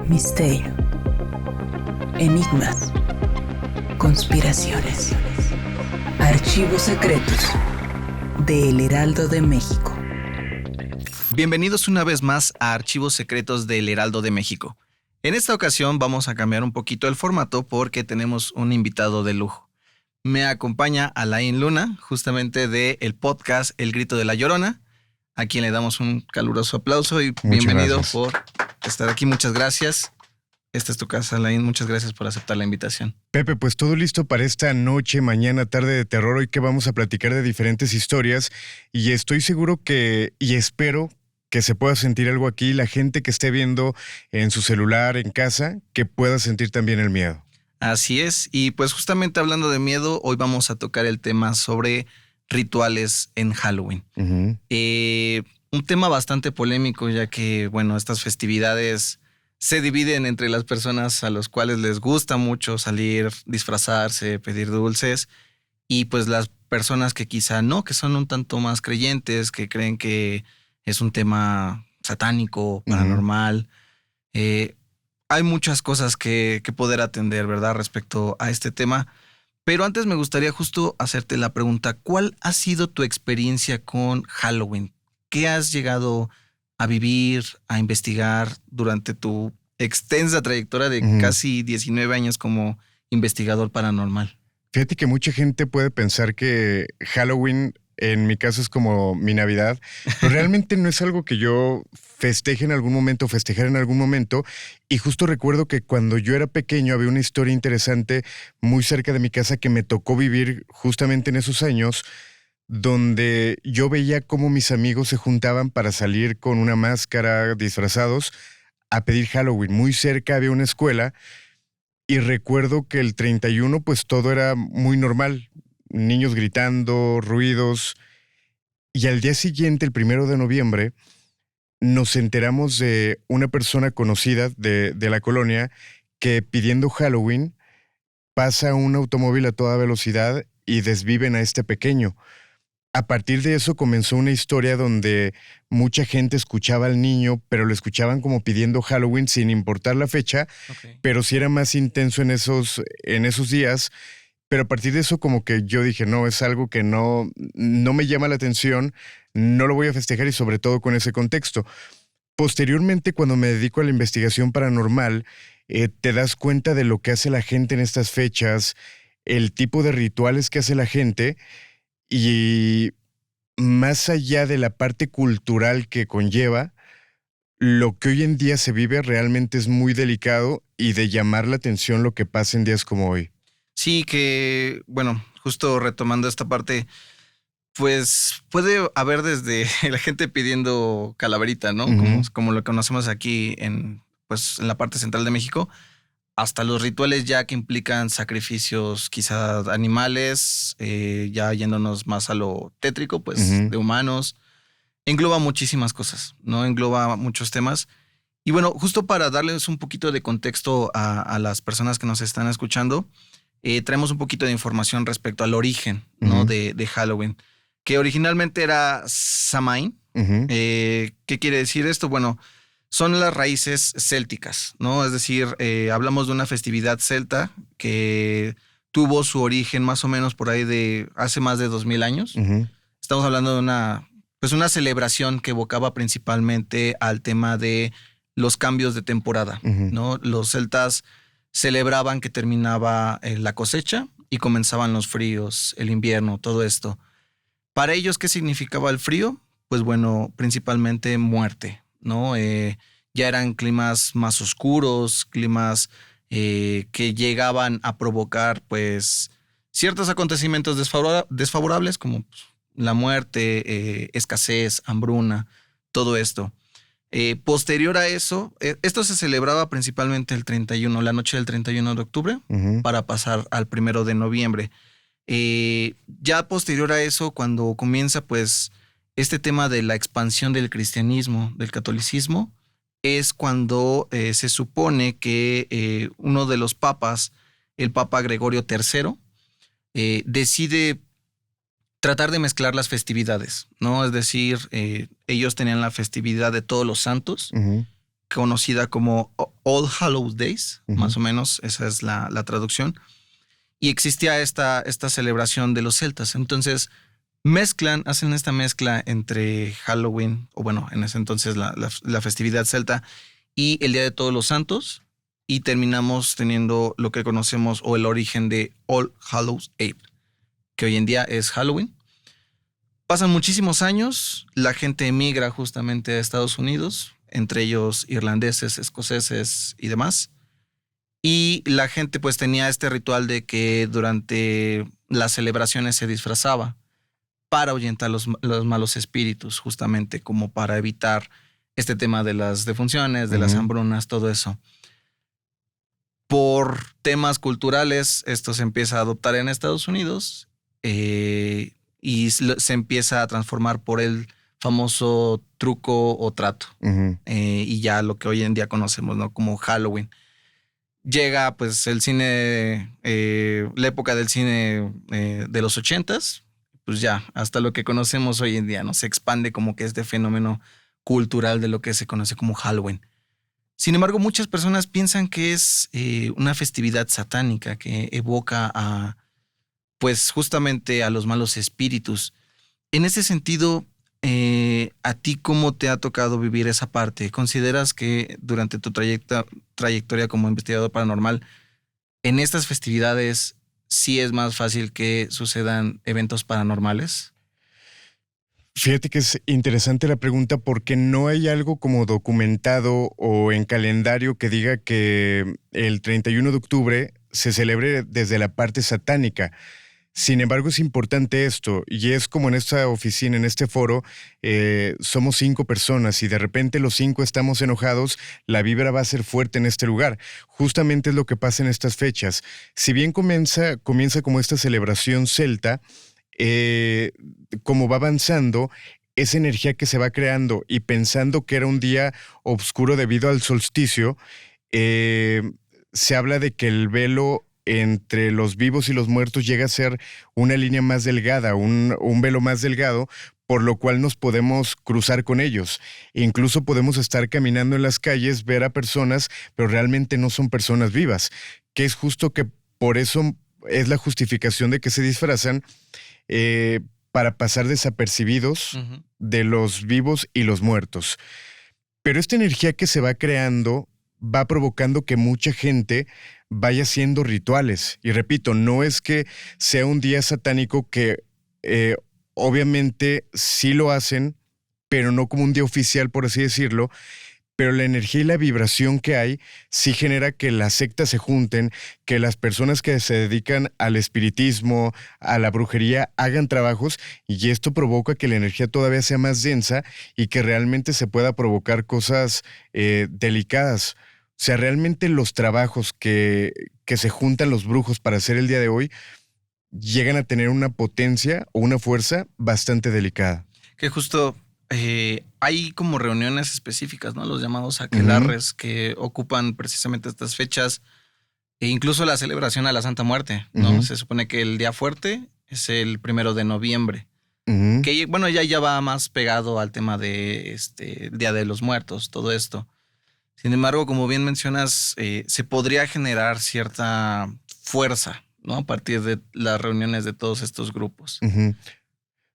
Misterio, enigmas, conspiraciones, archivos secretos de El Heraldo de México. Bienvenidos una vez más a Archivos Secretos de El Heraldo de México. En esta ocasión vamos a cambiar un poquito el formato porque tenemos un invitado de lujo. Me acompaña Alain Luna, justamente del podcast El Grito de la Llorona, a quien le damos un caluroso aplauso y bienvenido por estar aquí. Muchas gracias. Esta es tu casa, Alain. Muchas gracias por aceptar la invitación. Pepe, pues todo listo para esta noche, mañana, tarde de terror. Hoy que vamos a platicar de diferentes historias y estoy seguro y espero que se pueda sentir algo aquí. La gente que esté viendo en su celular, en casa, que pueda sentir también el miedo. Así es. Y pues justamente hablando de miedo, hoy vamos a tocar el tema sobre rituales en Halloween. Uh-huh. Un tema bastante polémico, ya que, bueno, estas festividades se dividen entre las personas a los cuales les gusta mucho salir, disfrazarse, pedir dulces, y pues las personas que quizá no, que son un tanto más creyentes, que creen que es un tema satánico, paranormal. Hay muchas cosas que poder atender, ¿verdad?, respecto a este tema. Pero antes me gustaría justo hacerte la pregunta, ¿cuál ha sido tu experiencia con Halloween? ¿Qué has llegado a vivir, a investigar durante tu extensa trayectoria de casi 19 años como investigador paranormal? Fíjate que mucha gente puede pensar que Halloween, en mi caso, es como mi Navidad, pero realmente no es algo que yo festejar en algún momento. Y justo recuerdo que cuando yo era pequeño había una historia interesante muy cerca de mi casa que me tocó vivir justamente en esos años, donde yo veía cómo mis amigos se juntaban para salir con una máscara, disfrazados, a pedir Halloween. Muy cerca había una escuela y recuerdo que el 31 pues todo era muy normal. Niños gritando, ruidos. Y al día siguiente, el 1 de noviembre, nos enteramos de una persona conocida de la colonia que pidiendo Halloween pasa un automóvil a toda velocidad y desviven a este pequeño. A partir de eso comenzó una historia donde mucha gente escuchaba al niño, pero lo escuchaban como pidiendo Halloween sin importar la fecha, pero sí era más intenso en esos días. Pero a partir de eso como que yo dije, no, es algo que no me llama la atención, no lo voy a festejar y sobre todo con ese contexto. Posteriormente, cuando me dedico a la investigación paranormal, te das cuenta de lo que hace la gente en estas fechas, el tipo de rituales que hace la gente y más allá de la parte cultural que conlleva, lo que hoy en día se vive realmente es muy delicado y de llamar la atención lo que pasa en días como hoy. Sí, que, bueno, justo retomando esta parte, pues puede haber desde la gente pidiendo calaverita, ¿no? Como lo conocemos aquí pues, en la parte central de México, hasta los rituales ya que implican sacrificios quizá animales, ya yéndonos más a lo tétrico, pues de humanos. Engloba muchísimas cosas, ¿no? Engloba muchos temas. Y bueno, justo para darles un poquito de contexto a las personas que nos están escuchando, traemos un poquito de información respecto al origen, ¿no? de Halloween, que originalmente era Samhain. ¿Qué quiere decir esto? Bueno, son las raíces célticas, ¿no? Es decir, hablamos de una festividad celta que tuvo su origen más o menos por ahí de hace más de 2000 años. Estamos hablando de una celebración que evocaba principalmente al tema de los cambios de temporada, ¿no? Los celtas celebraban que terminaba la cosecha y comenzaban los fríos, el invierno, todo esto. Para ellos, ¿qué significaba el frío? Pues bueno, principalmente muerte, ¿no? Ya eran climas más oscuros, climas que llegaban a provocar pues ciertos acontecimientos desfavorables como pues, la muerte, escasez, hambruna, todo esto. Posterior a eso, esto se celebraba principalmente el 31, la noche del 31 de octubre, para pasar al 1 de noviembre. Ya posterior a eso, cuando comienza pues este tema de la expansión del cristianismo, del catolicismo, es cuando se supone que uno de los papas, el Papa Gregorio III, decide tratar de mezclar las festividades, ¿no? Es decir, ellos tenían la festividad de Todos los Santos, conocida como All Hallows Days, más o menos, esa es la traducción. Y existía esta celebración de los celtas. Entonces hacen esta mezcla entre Halloween, o bueno, en ese entonces la festividad celta, y el Día de Todos los Santos, y terminamos teniendo lo que conocemos o el origen de All Hallows Eve, que hoy en día es Halloween. Pasan muchísimos años, la gente emigra justamente a Estados Unidos, entre ellos irlandeses, escoceses y demás. Y la gente pues tenía este ritual de que durante las celebraciones se disfrazaba para ahuyentar los malos espíritus, justamente como para evitar este tema de las defunciones, de las hambrunas, todo eso. Por temas culturales, esto se empieza a adoptar en Estados Unidos y se empieza a transformar por el famoso truco o trato. Y ya lo que hoy en día conocemos, ¿no? Como Halloween. Llega pues el cine, la época del cine de los 80s, pues ya hasta lo que conocemos hoy en día, ¿no? Se expande como que este fenómeno cultural de lo que se conoce como Halloween. Sin embargo, muchas personas piensan que es una festividad satánica que evoca a, pues justamente a los malos espíritus. En ese sentido, ¿a ti cómo te ha tocado vivir esa parte? ¿Consideras que durante tu trayectoria como investigador paranormal, en estas festividades sí es más fácil que sucedan eventos paranormales? Fíjate que es interesante la pregunta porque no hay algo como documentado o en calendario que diga que el 31 de octubre se celebre desde la parte satánica. Sin embargo, es importante esto, y es como en esta oficina, en este foro, somos 5 personas y de repente los 5 estamos enojados, la vibra va a ser fuerte en este lugar. Justamente es lo que pasa en estas fechas. Si bien comienza como esta celebración celta, como va avanzando, esa energía que se va creando y pensando que era un día oscuro debido al solsticio, se habla de que el velo entre los vivos y los muertos llega a ser una línea más delgada, un velo más delgado, por lo cual nos podemos cruzar con ellos. Incluso podemos estar caminando en las calles, ver a personas, pero realmente no son personas vivas, que es justo que por eso es la justificación de que se disfrazan para pasar desapercibidos de los vivos y los muertos. Pero esta energía que se va creando va provocando que mucha gente vaya haciendo rituales. Y repito, no es que sea un día satánico que obviamente sí lo hacen, pero no como un día oficial, por así decirlo. Pero la energía y la vibración que hay sí genera que las sectas se junten, que las personas que se dedican al espiritismo, a la brujería, hagan trabajos, y esto provoca que la energía todavía sea más densa y que realmente se pueda provocar cosas delicadas. O sea, realmente los trabajos que se juntan los brujos para hacer el día de hoy llegan a tener una potencia o una fuerza bastante delicada. Que justo hay como reuniones específicas, ¿no? Los llamados aquelarres que ocupan precisamente estas fechas e incluso la celebración a la Santa Muerte, ¿no? Se supone que el día fuerte es el 1 de noviembre. Que bueno, ya va más pegado al tema de el Día de los Muertos, todo esto. Sin embargo, como bien mencionas, se podría generar cierta fuerza, ¿no? A partir de las reuniones de todos estos grupos.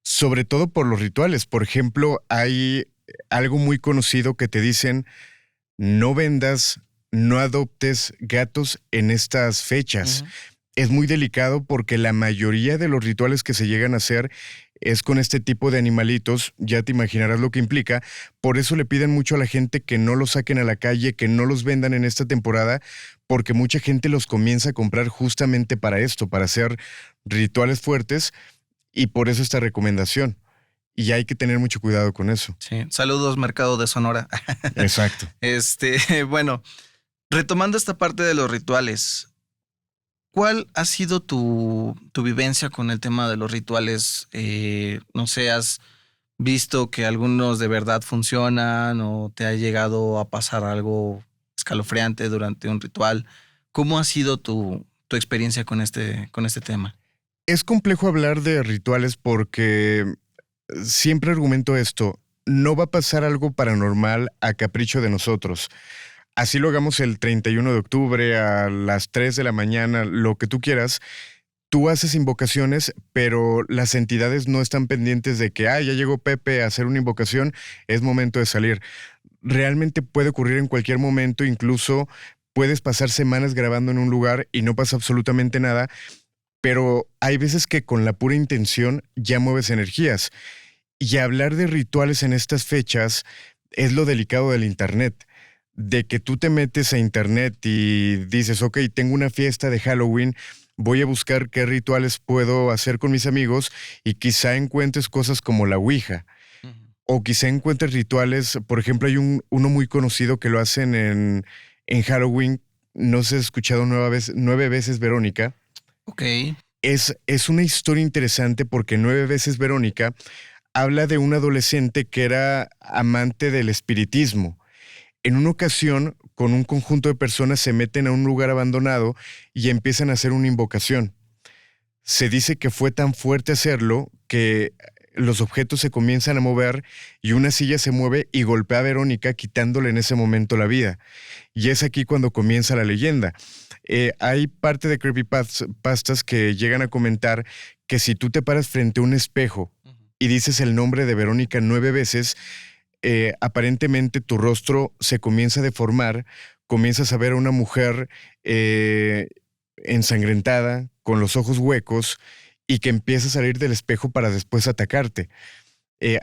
Sobre todo por los rituales. Por ejemplo, hay algo muy conocido que te dicen: no vendas, no adoptes gatos en estas fechas. Es muy delicado porque la mayoría de los rituales que se llegan a hacer es con este tipo de animalitos, ya te imaginarás lo que implica. Por eso le piden mucho a la gente que no los saquen a la calle, que no los vendan en esta temporada, porque mucha gente los comienza a comprar justamente para esto, para hacer rituales fuertes, y por eso esta recomendación. Y hay que tener mucho cuidado con eso. Sí, saludos, Mercado de Sonora. Exacto. Bueno, retomando esta parte de los rituales, ¿cuál ha sido tu vivencia con el tema de los rituales? No sé, ¿has visto que algunos de verdad funcionan o te ha llegado a pasar algo escalofriante durante un ritual? ¿Cómo ha sido tu experiencia con este tema? Es complejo hablar de rituales porque siempre argumento esto: no va a pasar algo paranormal a capricho de nosotros. Así lo hagamos el 31 de octubre a las 3 de la mañana, lo que tú quieras. Tú haces invocaciones, pero las entidades no están pendientes de que, ya llegó Pepe a hacer una invocación, es momento de salir. Realmente puede ocurrir en cualquier momento, incluso puedes pasar semanas grabando en un lugar y no pasa absolutamente nada, pero hay veces que con la pura intención ya mueves energías. Y hablar de rituales en estas fechas es lo delicado del internet. De que tú te metes a internet y dices, ok, tengo una fiesta de Halloween, voy a buscar qué rituales puedo hacer con mis amigos y quizá encuentres cosas como la Ouija. Ujú. O quizá encuentres rituales, por ejemplo, hay uno muy conocido que lo hacen en Halloween, no sé si has escuchado 9 veces Verónica. Ok. Es una historia interesante porque 9 veces Verónica habla de un adolescente que era amante del espiritismo. En una ocasión, con un conjunto de personas se meten a un lugar abandonado y empiezan a hacer una invocación. Se dice que fue tan fuerte hacerlo que los objetos se comienzan a mover y una silla se mueve y golpea a Verónica quitándole en ese momento la vida. Y es aquí cuando comienza la leyenda. Hay parte de creepypastas que llegan a comentar que si tú te paras frente a un espejo y dices el nombre de Verónica 9 veces, aparentemente tu rostro se comienza a deformar, comienzas a ver a una mujer ensangrentada, con los ojos huecos, y que empieza a salir del espejo para después atacarte.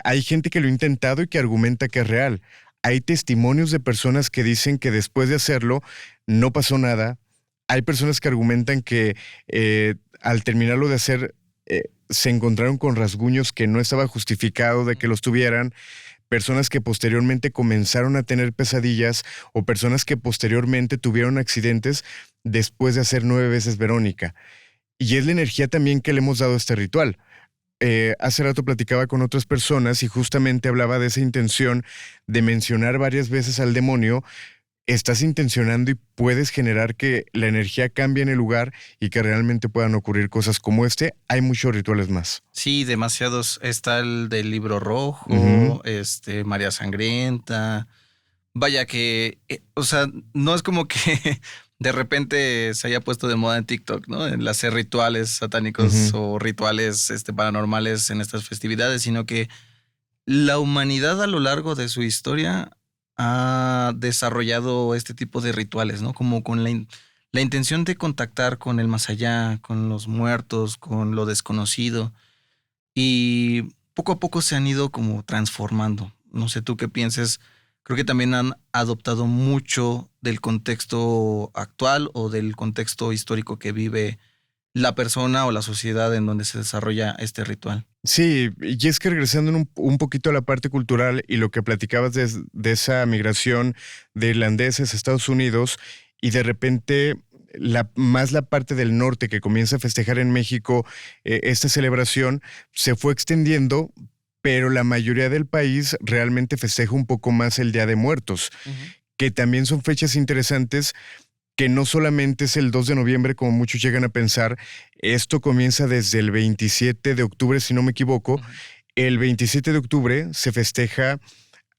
Hay gente que lo ha intentado y que argumenta que es real. Hay testimonios de personas que dicen que después de hacerlo no pasó nada. Hay personas que argumentan que al terminarlo de hacer se encontraron con rasguños que no estaba justificado de que los tuvieran. Personas que posteriormente comenzaron a tener pesadillas o personas que posteriormente tuvieron accidentes después de hacer 9 veces Verónica. Y es la energía también que le hemos dado a este ritual. Hace rato platicaba con otras personas y justamente hablaba de esa intención de mencionar varias veces al demonio. Estás intencionando y puedes generar que la energía cambie en el lugar y que realmente puedan ocurrir cosas como este. Hay muchos rituales más. Sí, demasiados. Está el del libro rojo, Ujú. María Sangrienta. Vaya que, o sea, no es como que de repente se haya puesto de moda en TikTok, ¿no? El hacer rituales satánicos Ujú. o rituales paranormales en estas festividades, sino que la humanidad a lo largo de su historia ha desarrollado este tipo de rituales, ¿no? Como con la intención de contactar con el más allá, con los muertos, con lo desconocido. Y poco a poco se han ido como transformando. No sé tú qué pienses. Creo que también han adoptado mucho del contexto actual o del contexto histórico que vive la persona o la sociedad en donde se desarrolla este ritual. Sí, y es que regresando un poquito a la parte cultural y lo que platicabas de esa migración de irlandeses a Estados Unidos y de repente más la parte del norte que comienza a festejar en México esta celebración se fue extendiendo, pero la mayoría del país realmente festeja un poco más el Día de Muertos, Ujú. que también son fechas interesantes que no solamente es el 2 de noviembre, como muchos llegan a pensar, esto comienza desde el 27 de octubre, si no me equivoco. Ujú. El 27 de octubre se festeja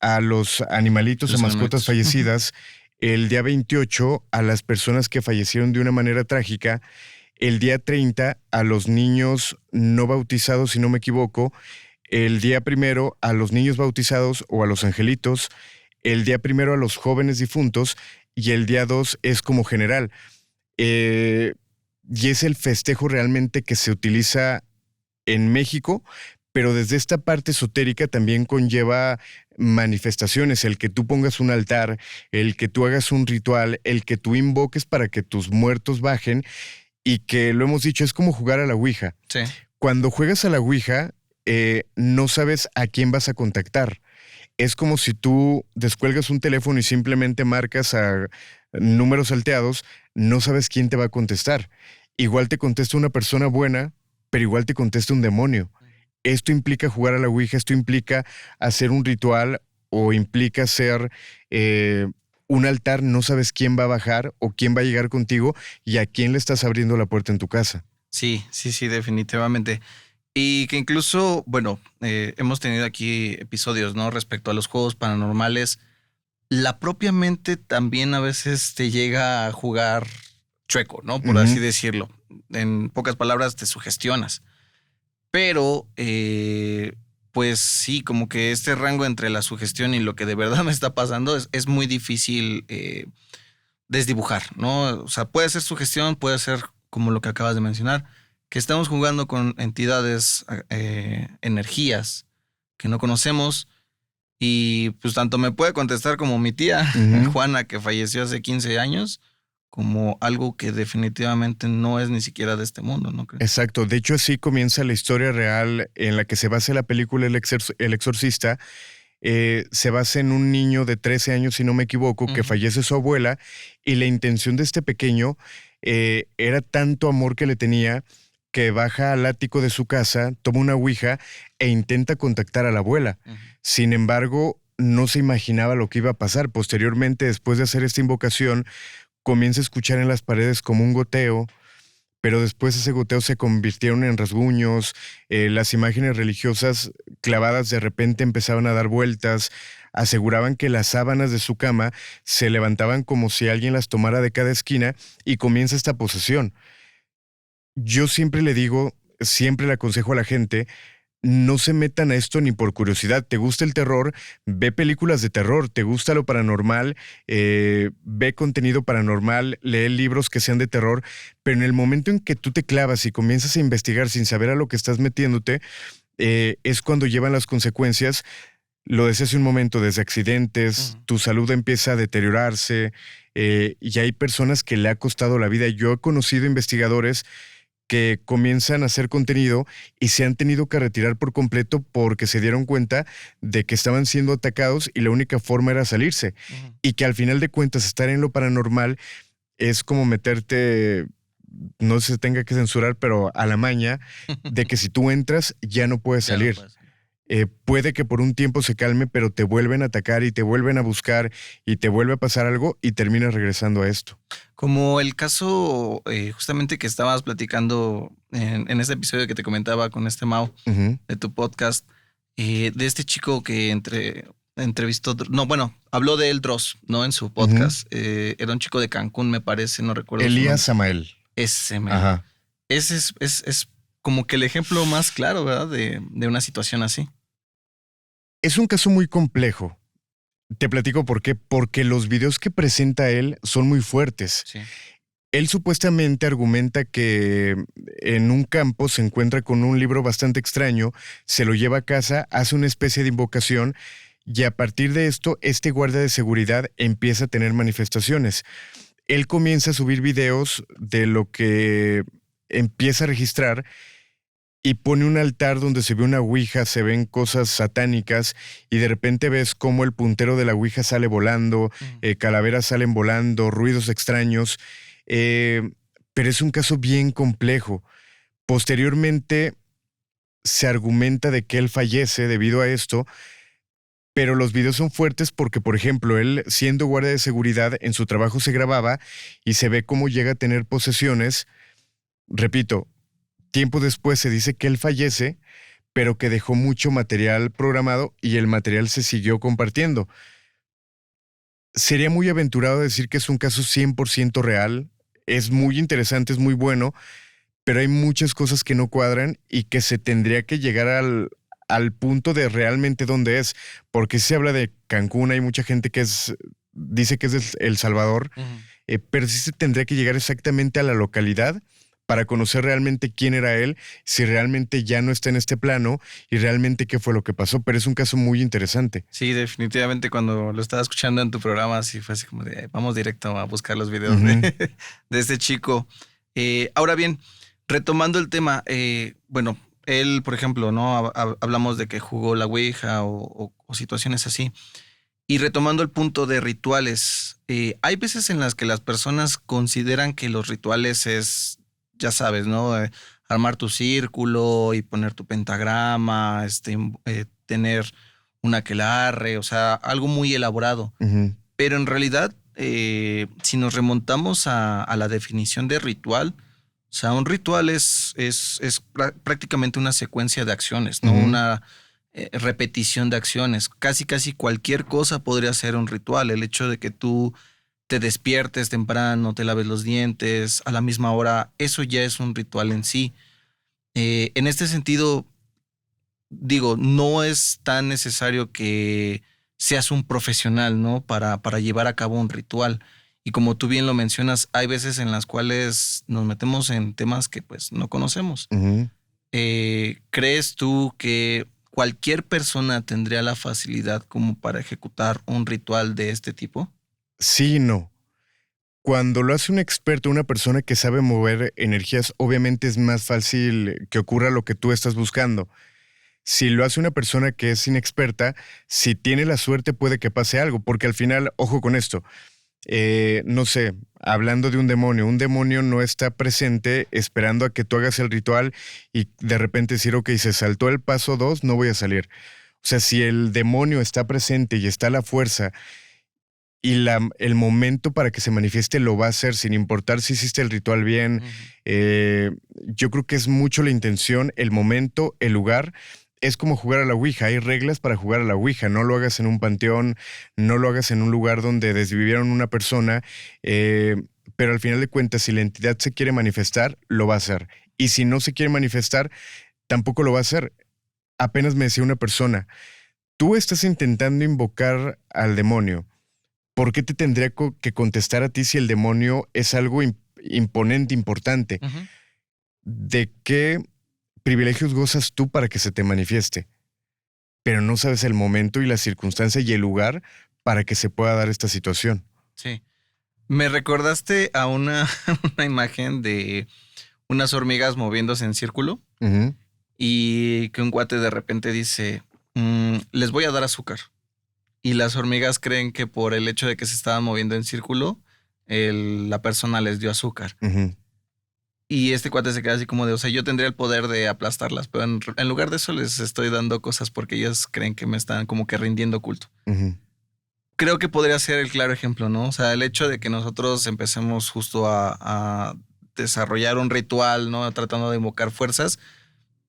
a los animalitos, a Los mascotas animalitos. Ujú. fallecidas. El día 28 a las personas que fallecieron de una manera trágica. El día 30 a los niños no bautizados, si no me equivoco. El día 1 a los niños bautizados o a los angelitos. El día 1 a los jóvenes difuntos y el día 2 es como general. Eh, y es el festejo realmente que se utiliza en México, pero desde esta parte esotérica también conlleva manifestaciones, el que tú pongas un altar, el que tú hagas un ritual, el que tú invoques para que tus muertos bajen y que, lo hemos dicho, es como jugar a la Ouija. Sí. Cuando juegas a la Ouija, no sabes a quién vas a contactar. Es como si tú descuelgas un teléfono y simplemente marcas a números salteados, no sabes quién te va a contestar. Igual te contesta una persona buena, pero igual te contesta un demonio. Esto implica jugar a la Ouija, esto implica hacer un ritual o implica hacer un altar, no sabes quién va a bajar o quién va a llegar contigo y a quién le estás abriendo la puerta en tu casa. Sí, sí, sí, definitivamente. Y que incluso, bueno, hemos tenido aquí episodios, ¿no? Respecto a los juegos paranormales. La propia mente también a veces te llega a jugar chueco, ¿no? Por así decirlo. En pocas palabras, te sugestionas. Pero, pues sí, como que este rango entre la sugestión y lo que de verdad me está pasando es muy difícil desdibujar, ¿no? O sea, puede ser sugestión, puede ser como lo que acabas de mencionar, que estamos jugando con entidades, energías que no conocemos. Y pues tanto me puede contestar como mi tía, Juana, que falleció hace 15 años, como algo que definitivamente no es ni siquiera de este mundo, ¿no crees? Exacto. De hecho, así comienza la historia real en la que se basa la película El Exorcista. Se basa en un niño de 13 años, si no me equivoco, que fallece su abuela, y la intención de este pequeño era tanto amor que le tenía que baja al ático de su casa, toma una ouija e intenta contactar a la abuela. Sin embargo, no se imaginaba lo que iba a pasar. Posteriormente, después de hacer esta invocación, comienza a escuchar en las paredes como un goteo, pero después ese goteo se convirtieron en rasguños, las imágenes religiosas clavadas de repente empezaban a dar vueltas, aseguraban que las sábanas de su cama se levantaban como si alguien las tomara de cada esquina y comienza esta posesión. Yo siempre le digo, siempre le aconsejo a la gente, no se metan a esto ni por curiosidad. ¿Te gusta el terror? Ve películas de terror. ¿Te gusta lo paranormal? Ve contenido paranormal, lee libros que sean de terror. Pero en el momento en que tú te clavas y comienzas a investigar sin saber a lo que estás metiéndote, es cuando llevan las consecuencias. Lo decía hace un momento, desde accidentes, tu salud empieza a deteriorarse, y hay personas que le ha costado la vida. Yo he conocido investigadores que comienzan a hacer contenido y se han tenido que retirar por completo porque se dieron cuenta de que estaban siendo atacados y la única forma era salirse. Y que al final de cuentas estar en lo paranormal es como meterte, no sé si se tenga que censurar, pero a la maña de que si tú entras ya no puedes salir. Puede que por un tiempo se calme, pero te vuelven a atacar y te vuelven a buscar y te vuelve a pasar algo y terminas regresando a esto. Como el caso justamente que estabas platicando en este episodio que te comentaba con este Mau de tu podcast, de este chico que entrevistó, no, bueno, habló de él Dross, ¿no? En su podcast. Era un chico de Cancún, me parece, no recuerdo. Elías Samael. Ese, man. Ese es como que el ejemplo más claro, ¿verdad? De una situación así. Es un caso muy complejo. Te platico por qué. Porque los videos que presenta él son muy fuertes. Sí. Él supuestamente argumenta que en un campo se encuentra con un libro bastante extraño, se lo lleva a casa, hace una especie de invocación y a partir de esto, este guardia de seguridad empieza a tener manifestaciones. Él comienza a subir videos de lo que empieza a registrar y pone un altar donde se ve una ouija, se ven cosas satánicas y de repente ves cómo el puntero de la ouija sale volando, calaveras salen volando, ruidos extraños, pero es un caso bien complejo. Posteriormente se argumenta de que él fallece debido a esto, pero los videos son fuertes porque, por ejemplo, él siendo guardia de seguridad en su trabajo se grababa y se ve cómo llega a tener posesiones. Repito, tiempo después se dice que él fallece, pero que dejó mucho material programado y el material se siguió compartiendo. Sería muy aventurado decir que es un caso 100% real. Es muy interesante, es muy bueno, pero hay muchas cosas que no cuadran y que se tendría que llegar al punto de realmente dónde es. Porque si se habla de Cancún, hay mucha gente que dice que es de El Salvador, pero sí se tendría que llegar exactamente a la localidad para conocer realmente quién era él, si realmente ya no está en este plano y realmente qué fue lo que pasó. Pero es un caso muy interesante. Sí, definitivamente cuando lo estaba escuchando en tu programa, sí fue así como de vamos directo a buscar los videos de este chico. Ahora bien, retomando el tema, bueno, él, por ejemplo, ¿no? Hablamos de que jugó la Ouija o situaciones así. Y retomando el punto de rituales, hay veces en las que las personas consideran que los rituales es, ya sabes, ¿no? Armar tu círculo y poner tu pentagrama, tener un aquelarre, o sea, algo muy elaborado. Pero en realidad, si nos remontamos a la definición de ritual, o sea, un ritual es prácticamente una secuencia de acciones, ¿no? Una repetición de acciones. Casi cualquier cosa podría ser un ritual. El hecho de que tú te despiertes temprano, te laves los dientes a la misma hora, eso ya es un ritual en sí. En este sentido, digo, no es tan necesario que seas un profesional, ¿no? Para llevar a cabo un ritual. Y como tú bien lo mencionas, hay veces en las cuales nos metemos en temas que pues no conocemos. ¿Crees tú que cualquier persona tendría la facilidad como para ejecutar un ritual de este tipo? Sí y no. Cuando lo hace un experto, una persona que sabe mover energías, obviamente es más fácil que ocurra lo que tú estás buscando. Si lo hace una persona que es inexperta, si tiene la suerte puede que pase algo, porque al final, ojo con esto, no sé, hablando de un demonio no está presente esperando a que tú hagas el ritual y de repente decir, ok, se saltó el paso 2, no voy a salir. O sea, si el demonio está presente y está la fuerza y el momento para que se manifieste lo va a hacer sin importar si hiciste el ritual bien, yo creo que es mucho la intención, el momento, el lugar. Es como jugar a la Ouija, hay reglas para jugar a la Ouija, no lo hagas en un panteón, no lo hagas en un lugar donde desvivieron una persona, pero al final de cuentas, si la entidad se quiere manifestar, lo va a hacer. Y si no se quiere manifestar, tampoco lo va a hacer. Apenas me decía una persona, tú estás intentando invocar al demonio, ¿por qué te tendría que contestar a ti si el demonio es algo imponente, importante? ¿De qué privilegios gozas tú para que se te manifieste? Pero no sabes el momento y la circunstancia y el lugar para que se pueda dar esta situación. Sí. Me recordaste a una imagen de unas hormigas moviéndose en círculo y que un cuate de repente dice, les voy a dar azúcar. Y las hormigas creen que por el hecho de que se estaban moviendo en círculo, la persona les dio azúcar. Y este cuate se queda así como de, o sea, yo tendría el poder de aplastarlas, pero en lugar de eso les estoy dando cosas porque ellas creen que me están como que rindiendo culto. Creo que podría ser el claro ejemplo, ¿no? O sea, el hecho de que nosotros empecemos justo a desarrollar un ritual, ¿no? Tratando de invocar fuerzas,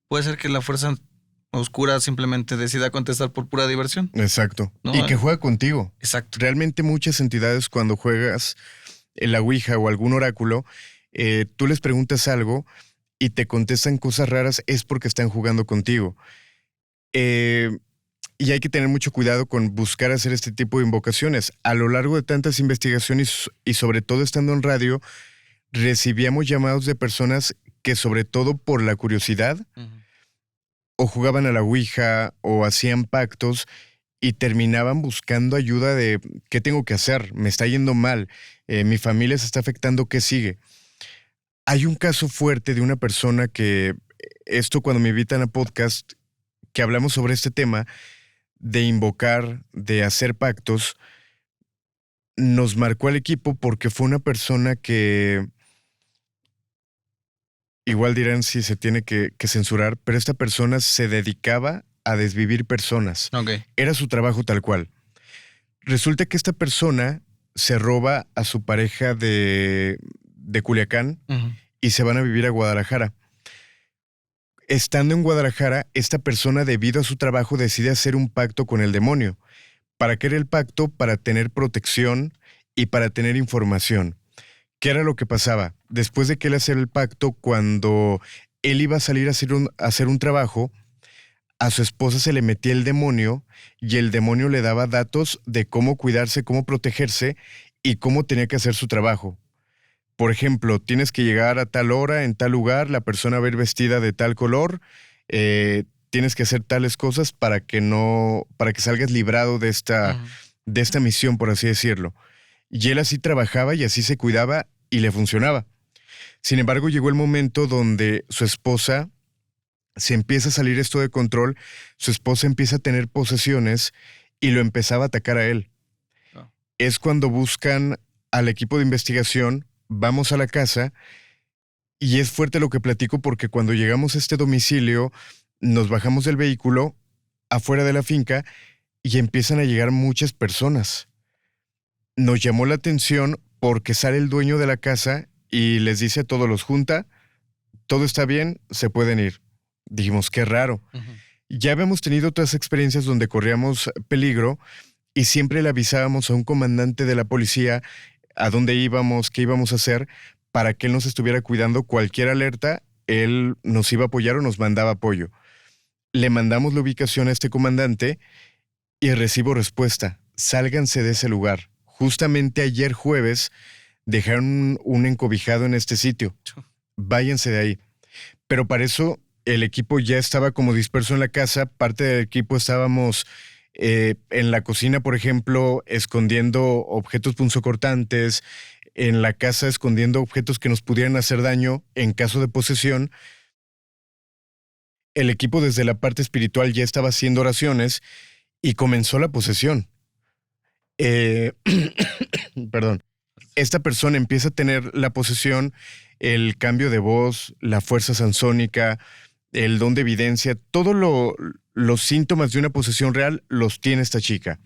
puede ser que la fuerza oscura simplemente decida contestar por pura diversión. Exacto. ¿No? Y que juega contigo. Exacto. Realmente muchas entidades cuando juegas en la Ouija o algún oráculo, tú les preguntas algo y te contestan cosas raras, es porque están jugando contigo. Y hay que tener mucho cuidado con buscar hacer este tipo de invocaciones. A lo largo de tantas investigaciones y sobre todo estando en radio, recibíamos llamados de personas que sobre todo por la curiosidad o jugaban a la Ouija o hacían pactos y terminaban buscando ayuda de ¿qué tengo que hacer? Me está yendo mal, mi familia se está afectando, ¿qué sigue? Hay un caso fuerte de una persona que, esto cuando me invitan a podcast, que hablamos sobre este tema, de invocar, de hacer pactos, nos marcó al equipo porque fue una persona que, igual dirán si se tiene que censurar, pero esta persona se dedicaba a desvivir personas. Era su trabajo tal cual. Resulta que esta persona se roba a su pareja de Culiacán y se van a vivir a Guadalajara. Estando en Guadalajara, esta persona, debido a su trabajo, decide hacer un pacto con el demonio. ¿Para qué era el pacto? Para tener protección y para tener información. ¿Qué era lo que pasaba? Después de que él hacía el pacto, cuando él iba a salir a hacer un trabajo, a su esposa se le metía el demonio y el demonio le daba datos de cómo cuidarse, cómo protegerse y cómo tenía que hacer su trabajo. Por ejemplo, tienes que llegar a tal hora, en tal lugar, la persona va a ir vestida de tal color, tienes que hacer tales cosas para que salgas librado de esta misión, por así decirlo. Y él así trabajaba y así se cuidaba y le funcionaba. Sin embargo, llegó el momento donde su esposa se empieza a salir esto de control, su esposa empieza a tener posesiones y lo empezaba a atacar a él. Es cuando buscan al equipo de investigación. Vamos a la casa y es fuerte lo que platico porque cuando llegamos a este domicilio, nos bajamos del vehículo afuera de la finca y empiezan a llegar muchas personas. Nos llamó la atención porque sale el dueño de la casa y les dice a todos, los junta, todo está bien, se pueden ir. Dijimos, qué raro. Ya habíamos tenido otras experiencias donde corríamos peligro y siempre le avisábamos a un comandante de la policía a dónde íbamos, qué íbamos a hacer, para que él nos estuviera cuidando. Cualquier alerta, él nos iba a apoyar o nos mandaba apoyo. Le mandamos la ubicación a este comandante y recibo respuesta: sálganse de ese lugar. Justamente ayer jueves dejaron un encobijado en este sitio. Váyanse de ahí. Pero para eso el equipo ya estaba como disperso en la casa. Parte del equipo estábamos en la cocina, por ejemplo, escondiendo objetos punzocortantes, en la casa escondiendo objetos que nos pudieran hacer daño en caso de posesión. El equipo desde la parte espiritual ya estaba haciendo oraciones y comenzó la posesión. Perdón. Esta persona empieza a tener la posesión, el cambio de voz, la fuerza sansónica, el don de evidencia, todos los síntomas de una posesión real los tiene esta chica.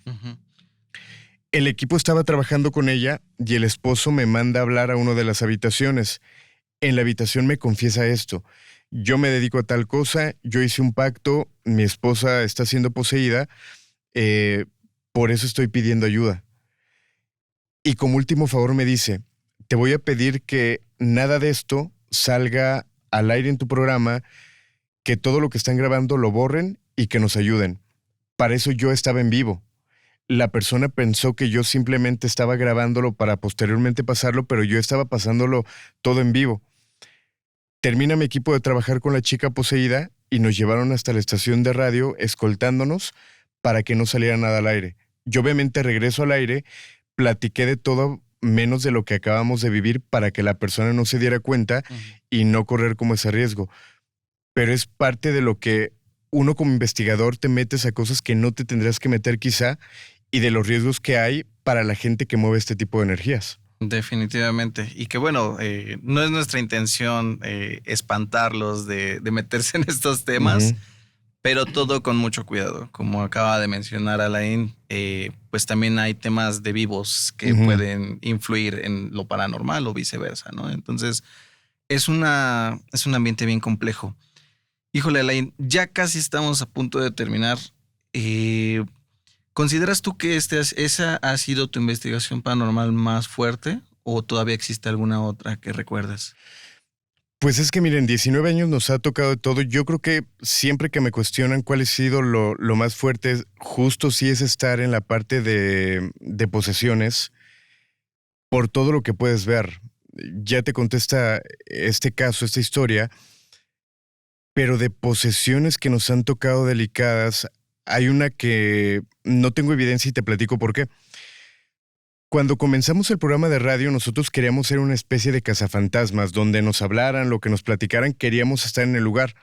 El equipo estaba trabajando con ella y el esposo me manda a hablar a una de las habitaciones. En la habitación me confiesa esto: yo me dedico a tal cosa, yo hice un pacto, mi esposa está siendo poseída, por eso estoy pidiendo ayuda. Y como último favor me dice: te voy a pedir que nada de esto salga al aire en tu programa, que todo lo que están grabando lo borren y que nos ayuden. Para eso yo estaba en vivo. La persona pensó que yo simplemente estaba grabándolo para posteriormente pasarlo, pero yo estaba pasándolo todo en vivo. Termina mi equipo de trabajar con la chica poseída y nos llevaron hasta la estación de radio escoltándonos para que no saliera nada al aire. Yo obviamente regreso al aire, platiqué de todo menos de lo que acabamos de vivir para que la persona no se diera cuenta y no correr como ese riesgo. Pero es parte de lo que uno como investigador te metes a cosas que no te tendrás que meter quizá, y de los riesgos que hay para la gente que mueve este tipo de energías. Definitivamente. Y que bueno, no es nuestra intención espantarlos de meterse en estos temas, pero todo con mucho cuidado. Como acaba de mencionar Alain, pues también hay temas de vivos que pueden influir en lo paranormal o viceversa, ¿no? Entonces es un ambiente bien complejo. Híjole, Alain, ya casi estamos a punto de terminar. ¿Consideras tú que esa ha sido tu investigación paranormal más fuerte o todavía existe alguna otra que recuerdes? Pues es que miren, 19 años nos ha tocado de todo. Yo creo que siempre que me cuestionan cuál ha sido lo más fuerte, justo sí es estar en la parte de posesiones, por todo lo que puedes ver. Ya te contesta este caso, esta historia, pero de posesiones que nos han tocado delicadas, hay una que no tengo evidencia y te platico por qué. Cuando comenzamos el programa de radio, nosotros queríamos ser una especie de cazafantasmas, donde nos hablaran, lo que nos platicaran, queríamos estar en el lugar.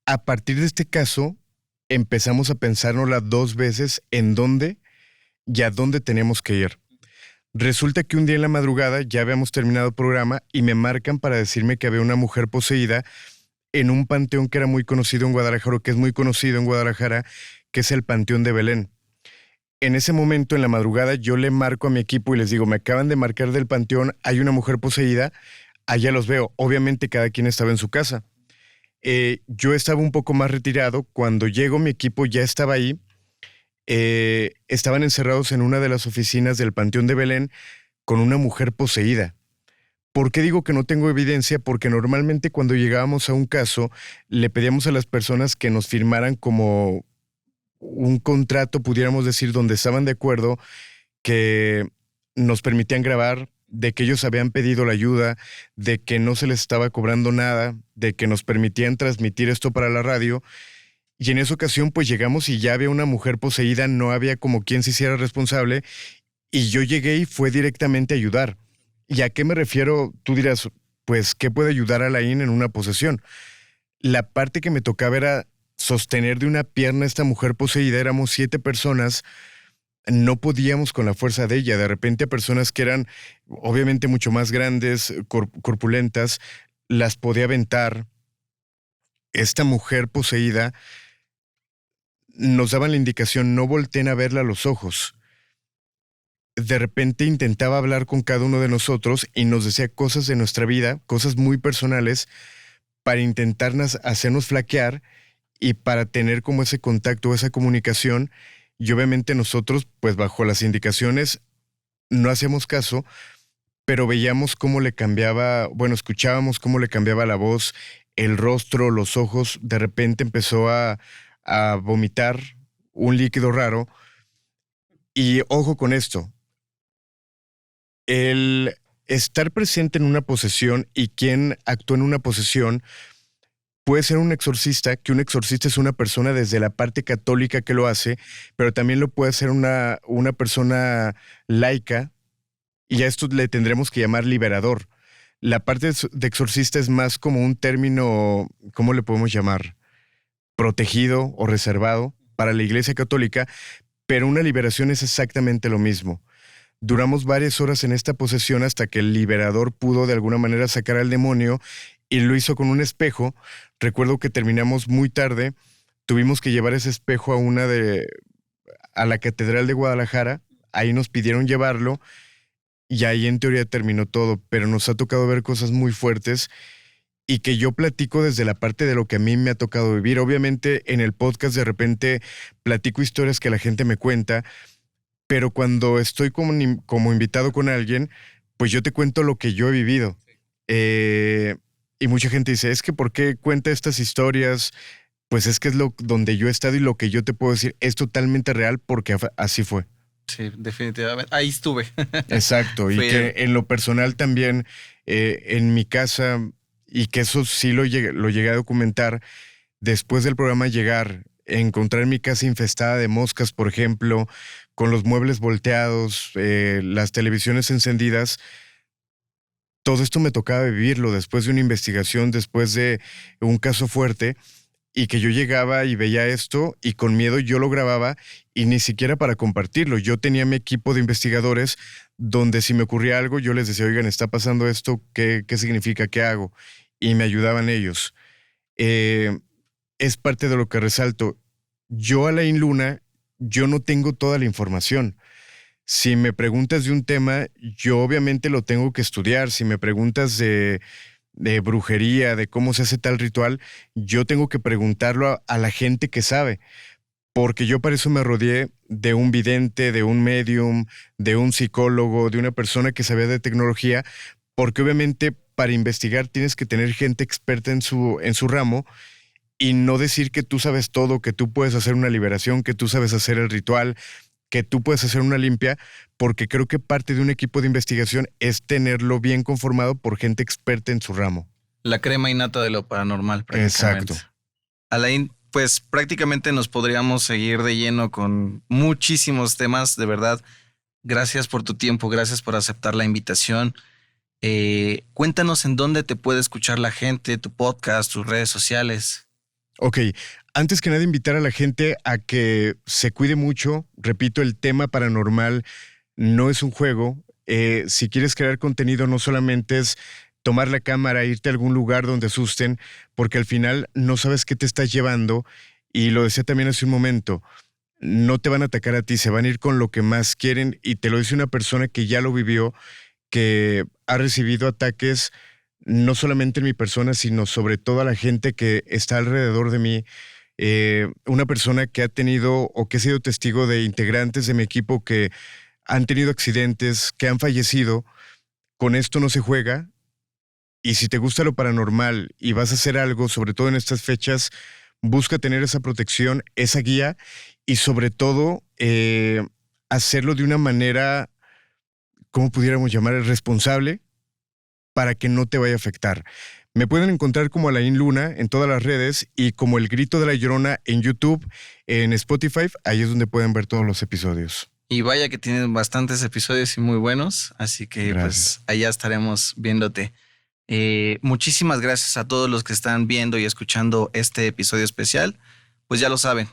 A partir de este caso, empezamos a pensárnosla 2 veces en dónde y a dónde teníamos que ir. Resulta que un día en la madrugada ya habíamos terminado el programa y me marcan para decirme que había una mujer poseída en un panteón que era muy conocido en Guadalajara, o que es muy conocido en Guadalajara, que es el Panteón de Belén. En ese momento, en la madrugada, yo le marco a mi equipo y les digo: me acaban de marcar del panteón, hay una mujer poseída, allá los veo. Obviamente cada quien estaba en su casa. Yo estaba un poco más retirado. Cuando llego, mi equipo ya estaba ahí. Estaban encerrados en una de las oficinas del Panteón de Belén con una mujer poseída. ¿Por qué digo que no tengo evidencia? Porque normalmente cuando llegábamos a un caso, le pedíamos a las personas que nos firmaran como un contrato, pudiéramos decir, donde estaban de acuerdo, que nos permitían grabar, de que ellos habían pedido la ayuda, de que no se les estaba cobrando nada, de que nos permitían transmitir esto para la radio. Y en esa ocasión pues llegamos y ya había una mujer poseída, no había como quien se hiciera responsable, y yo llegué y fue directamente a ayudar. ¿Y a qué me refiero? Tú dirás, pues, ¿qué puede ayudar a Alain en una posesión? La parte que me tocaba era sostener de una pierna a esta mujer poseída. Éramos 7 personas, no podíamos con la fuerza de ella. De repente a personas que eran obviamente mucho más grandes, corpulentas, las podía aventar. Esta mujer poseída nos daban la indicación: no volteen a verla a los ojos. De repente intentaba hablar con cada uno de nosotros y nos decía cosas de nuestra vida, cosas muy personales, para intentar hacernos flaquear y para tener como ese contacto, esa comunicación. Y obviamente nosotros, pues bajo las indicaciones, no hacíamos caso, pero veíamos cómo le cambiaba, bueno, escuchábamos cómo le cambiaba la voz, el rostro, los ojos. De repente empezó a vomitar un líquido raro. Y ojo con esto, el estar presente en una posesión y quien actúa en una posesión puede ser un exorcista, que un exorcista es una persona desde la parte católica que lo hace, pero también lo puede hacer una persona laica, y a esto le tendremos que llamar liberador. La parte de exorcista es más como un término, ¿cómo le podemos llamar? Protegido o reservado para la Iglesia Católica, pero una liberación es exactamente lo mismo. Duramos varias horas en esta posesión hasta que el liberador pudo de alguna manera sacar al demonio y lo hizo con un espejo. Recuerdo que terminamos muy tarde, tuvimos que llevar ese espejo a la Catedral de Guadalajara, ahí nos pidieron llevarlo y ahí en teoría terminó todo, pero nos ha tocado ver cosas muy fuertes y que yo platico desde la parte de lo que a mí me ha tocado vivir. Obviamente en el podcast de repente platico historias que la gente me cuenta, pero cuando estoy como invitado con alguien, pues yo te cuento lo que yo he vivido. Y mucha gente dice, es que ¿por qué cuenta estas historias? Pues es que es donde yo he estado y lo que yo te puedo decir es totalmente real porque así fue. Sí, definitivamente. Ahí estuve. Exacto. Y que en lo personal también, en mi casa, y que eso sí lo llegué a documentar, después del programa llegar, encontrar mi casa infestada de moscas, por ejemplo, con los muebles volteados, las televisiones encendidas. Todo esto me tocaba vivirlo después de una investigación, después de un caso fuerte, y que yo llegaba y veía esto y con miedo yo lo grababa y ni siquiera para compartirlo. Yo tenía mi equipo de investigadores donde si me ocurría algo yo les decía, oigan, está pasando esto, ¿qué significa? ¿Qué hago? Y me ayudaban ellos. Es parte de lo que resalto. Yo, Alain Luna, yo no tengo toda la información. Si me preguntas de un tema, yo obviamente lo tengo que estudiar. Si me preguntas de brujería, de cómo se hace tal ritual, yo tengo que preguntarlo a la gente que sabe. Porque yo para eso me rodeé de un vidente, de un medium, de un psicólogo, de una persona que sabía de tecnología, porque obviamente para investigar tienes que tener gente experta en su ramo y no decir que tú sabes todo, que tú puedes hacer una liberación, que tú sabes hacer el ritual, que tú puedes hacer una limpia, porque creo que parte de un equipo de investigación es tenerlo bien conformado por gente experta en su ramo. La crema innata de lo paranormal, prácticamente. Exacto. Alain, pues prácticamente nos podríamos seguir de lleno con muchísimos temas, de verdad. Gracias por tu tiempo, gracias por aceptar la invitación. Cuéntanos en dónde te puede escuchar la gente, tu podcast, tus redes sociales. Ok, antes que nada invitar a la gente a que se cuide mucho. Repito, el tema paranormal no es un juego. Si quieres crear contenido no solamente es tomar la cámara, irte a algún lugar donde asusten, porque al final no sabes qué te estás llevando. Y lo decía también hace un momento, no te van a atacar a ti, se van a ir con lo que más quieren. Y te lo dice una persona que ya lo vivió, que ha recibido ataques no solamente en mi persona, sino sobre todo a la gente que está alrededor de mí. Una persona que ha tenido o que ha sido testigo de integrantes de mi equipo que han tenido accidentes, que han fallecido. Con esto no se juega. Y si te gusta lo paranormal y vas a hacer algo, sobre todo en estas fechas, busca tener esa protección, esa guía y sobre todo hacerlo de una manera, ¿cómo pudiéramos llamar? Responsable, para que no te vaya a afectar. Me pueden encontrar como Alain Luna en todas las redes y como El Grito de la Llorona en YouTube, en Spotify. Ahí es donde pueden ver todos los episodios. Y vaya que tienen bastantes episodios y muy buenos, así que Gracias. pues allá estaremos viéndote. Muchísimas gracias a todos los que están viendo y escuchando este episodio especial. Pues ya lo saben,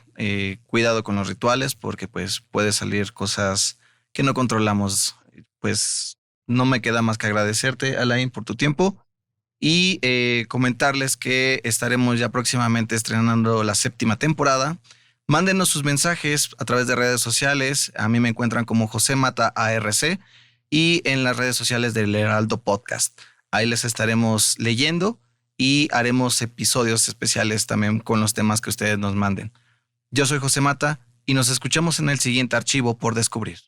cuidado con los rituales porque pues puede salir cosas que no controlamos. Pues no me queda más que agradecerte, Alain, por tu tiempo y comentarles que estaremos ya próximamente estrenando la 7ª temporada. Mándenos sus mensajes a través de redes sociales. A mí me encuentran como José Mata ARC y en las redes sociales del Heraldo Podcast. Ahí les estaremos leyendo y haremos episodios especiales también con los temas que ustedes nos manden. Yo soy José Mata y nos escuchamos en el siguiente archivo por descubrir.